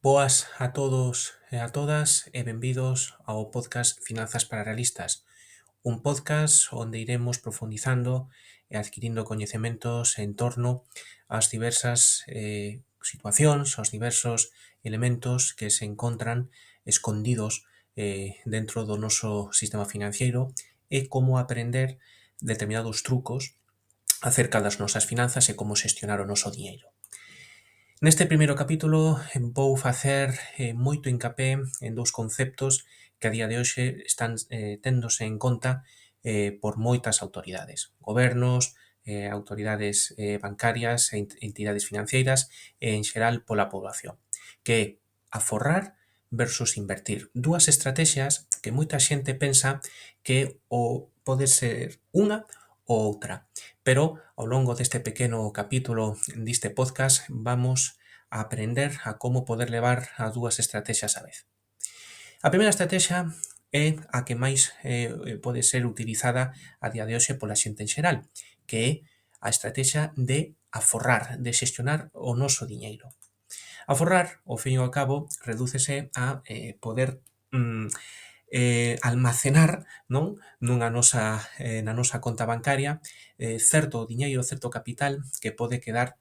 Boas a todos e a todas e benvidos ao podcast Finanzas para Realistas, un podcast onde iremos profundizando e adquirindo coñecementos en torno ás diversas situacións, aos diversos elementos que se encontran escondidos dentro do noso sistema financiero e como aprender determinados trucos acerca das nosas finanzas e como xestionar o noso diñeiro. Neste primeiro capítulo vou facer moito hincapé en dous conceptos que a día de hoxe están téndose en conta por moitas autoridades, gobernos, autoridades bancarias e entidades financeiras e en xeral pola poboación, que é aforrar versus invertir. Dúas estratexias que moita xente pensa que o pode ser unha ou outra, pero ao longo deste pequeno capítulo deste podcast vamos a aprender a como poder levar as dúas estratexias á vez. A primeira estrategia é a que máis pode ser utilizada a día de hoxe pola xente en xeral, que é a estrategia de aforrar, de xestionar o noso diñeiro. Aforrar, ao fin e ao cabo, redúcese a poder almacenar, non, na nosa conta bancaria certo diñeiro, certo capital que pode quedar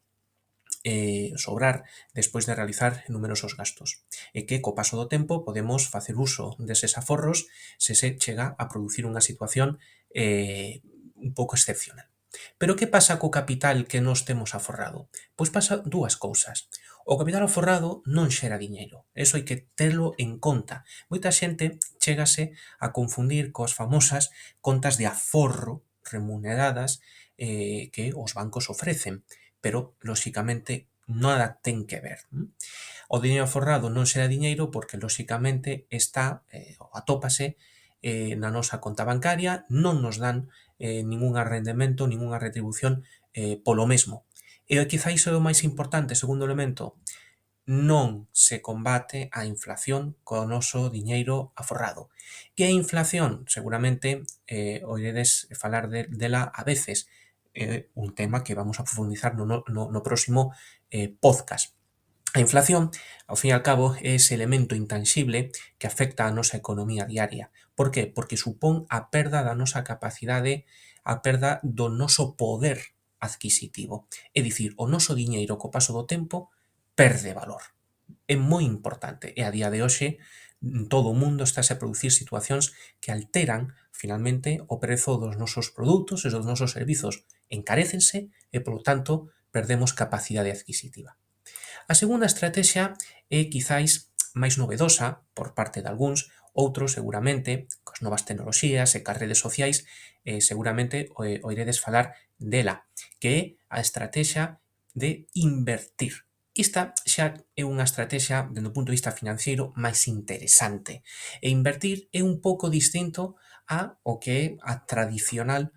sobrar despois de realizar numerosos gastos e que co paso do tempo podemos facer uso deses aforros se chega a producir unha situación un pouco excepcional. Pero que pasa co capital que nós temos aforrado? Pois pasa dúas cousas. O capital aforrado non xera diñeiro, eso hai que telo en conta. Moita xente chégase a confundir coas famosas contas de aforro remuneradas que os bancos ofrecen, pero, lóxicamente, nada ten que ver. O diñeiro aforrado non xera diñeiro porque, lóxicamente, está, atópase na nosa conta bancaria, non nos dan ningún arrendemento, ningunha retribución polo mesmo. E quizáis é o máis importante, segundo elemento, non se combate a inflación co noso diñeiro aforrado. Que é a inflación? Seguramente oiredes falar dela a veces, un tema que vamos a profundizar no próximo podcast. A inflación, ao fin e ao cabo, é ese elemento intanxible que afecta a nosa economía diaria. Por que? Porque supón a perda da nosa capacidade, a perda do noso poder adquisitivo. É dicir, o noso diñeiro co paso do tempo perde valor. É moi importante e a día de hoxe todo o mundo estáse a producir situacións que alteran finalmente o prezo dos nosos produtos e dos nosos servizos. Encarécense e, polo tanto, perdemos capacidade adquisitiva. A segunda estrategia é quizáis máis novedosa por parte de algúns, outros seguramente, coas novas tecnoloxías e cas redes sociais, seguramente oiredes falar dela, que é a estrategia de invertir. Esta xa é unha estrategia, dende o punto de vista financeiro, máis interesante. E invertir é un pouco distinto a o que é a tradicional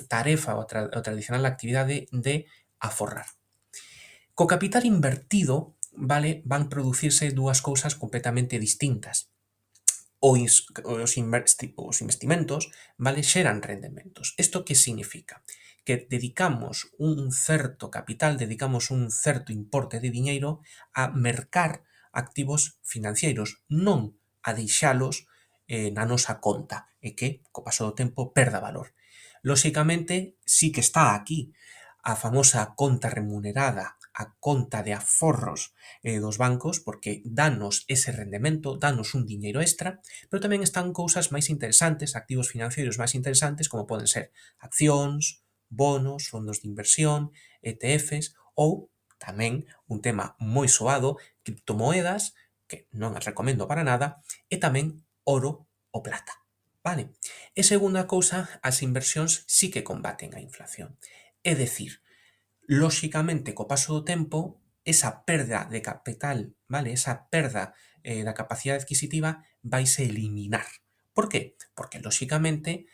tarefa ou a tradicional actividade de aforrar. Co capital invertido, vale, van producirse dúas cousas completamente distintas. Os investimentos, vale, xeran rendementos. Isto que significa? Que dedicamos un certo capital, dedicamos un certo importe de diñeiro a mercar activos financeiros, non a deixalos na nosa conta e que, co paso do tempo, perda valor. Lóxicamente, sí que está aquí a famosa conta remunerada, a conta de aforros dos bancos, porque danos ese rendemento, danos un diñeiro extra, pero tamén están cousas máis interesantes, activos financeiros máis interesantes, como poden ser accións, bonos, fondos de inversión, ETFs ou tamén un tema moi soado, criptomoedas, que non as recomendo para nada, e tamén oro ou plata. Vale? E segunda cousa, as inversións sí que combaten a inflación. É dicir, lóxicamente, co paso do tempo, esa perda de capital, vale, esa perda da capacidade adquisitiva vaise eliminar. Por que? Porque, lóxicamente,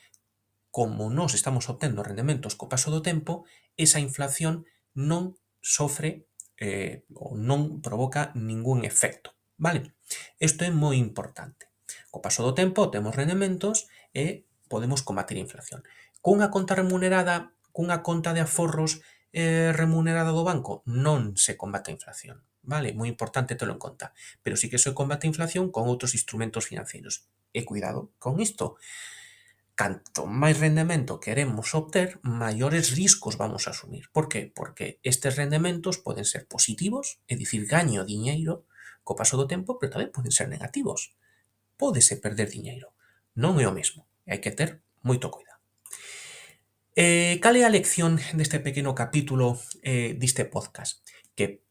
como nós estamos obtendo rendementos co paso do tempo, esa inflación non sofre ou non provoca ningún efecto, vale? Isto é moi importante. Co paso do tempo temos rendementos e podemos combater a inflación. Cunha conta remunerada, cunha conta de aforros remunerada do banco, non se combate a inflación, vale? Moi importante telo en conta. Pero sí que se combate a inflación con outros instrumentos financeiros. E cuidado con isto. Canto máis rendemento queremos obter, maiores riscos vamos a asumir. Por que? Porque estes rendementos poden ser positivos, é dicir, gaño diñeiro co paso do tempo, pero tamén poden ser negativos. Pódese perder diñeiro. Non é o mesmo. E hai que ter moito cuidado. Cal é a lección deste pequeno capítulo deste podcast? Que,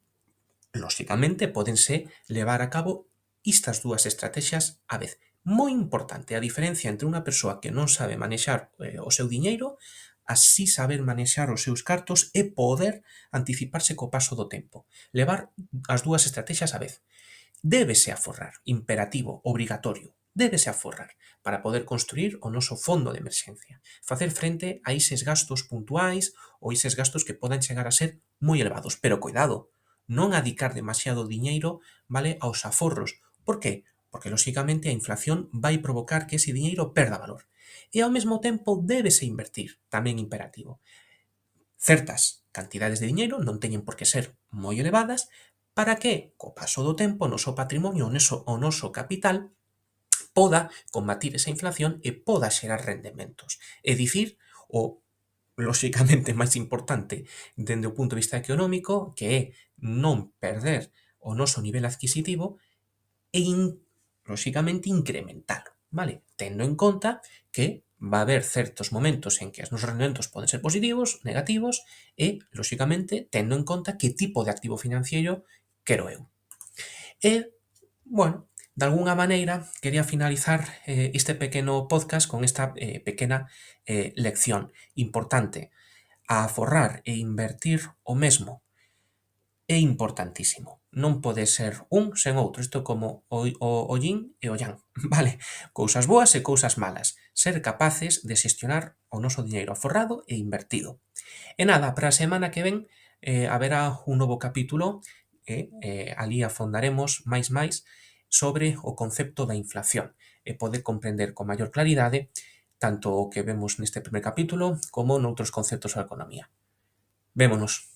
lóxicamente, pódense levar a cabo estas dúas estrategias á vez. Moi importante a diferencia entre unha persoa que non sabe manexar o seu diñeiro, así saber manexar os seus cartos e poder anticiparse co paso do tempo. Levar as dúas estrategias á vez. Débese aforrar, imperativo, obrigatorio, débese aforrar para poder construir o noso fondo de emerxencia, facer frente a ises gastos puntuais ou ises gastos que podan chegar a ser moi elevados. Pero cuidado, non adicar demasiado diñeiro, vale, aos aforros. Por que? Porque, lóxicamente, a inflación vai provocar que ese diñeiro perda valor. E, ao mesmo tempo, débese invertir, tamén imperativo. Certas cantidades de diñeiro non teñen por que ser moi elevadas para que, co paso do tempo, o noso patrimonio, o noso capital, poda combatir esa inflación e poda xerar rendementos. É dicir, o lóxicamente máis importante dende o punto de vista económico, que é non perder o noso nivel adquisitivo e, lóxicamente, incrementalo, vale? Tendo en conta que va a haber certos momentos en que os nosos rendementos poden ser positivos, negativos e, lóxicamente, tendo en conta que tipo de activo financiero quero eu. E, bueno, de algunha maneira, quería finalizar este pequeno podcast con esta pequena lección importante. A aforrar e invertir o mesmo é importantísimo. Non pode ser un sen outro. Isto é como o yin e o yang, vale? Cousas boas e cousas malas. Ser capaces de xestionar o noso diñeiro aforrado e invertido. E nada, para a semana que ven haberá un novo capítulo e ali afondaremos máis sobre o concepto da inflación e poder comprender con maior claridade tanto o que vemos neste primer capítulo como noutros conceptos da economía. Vémonos.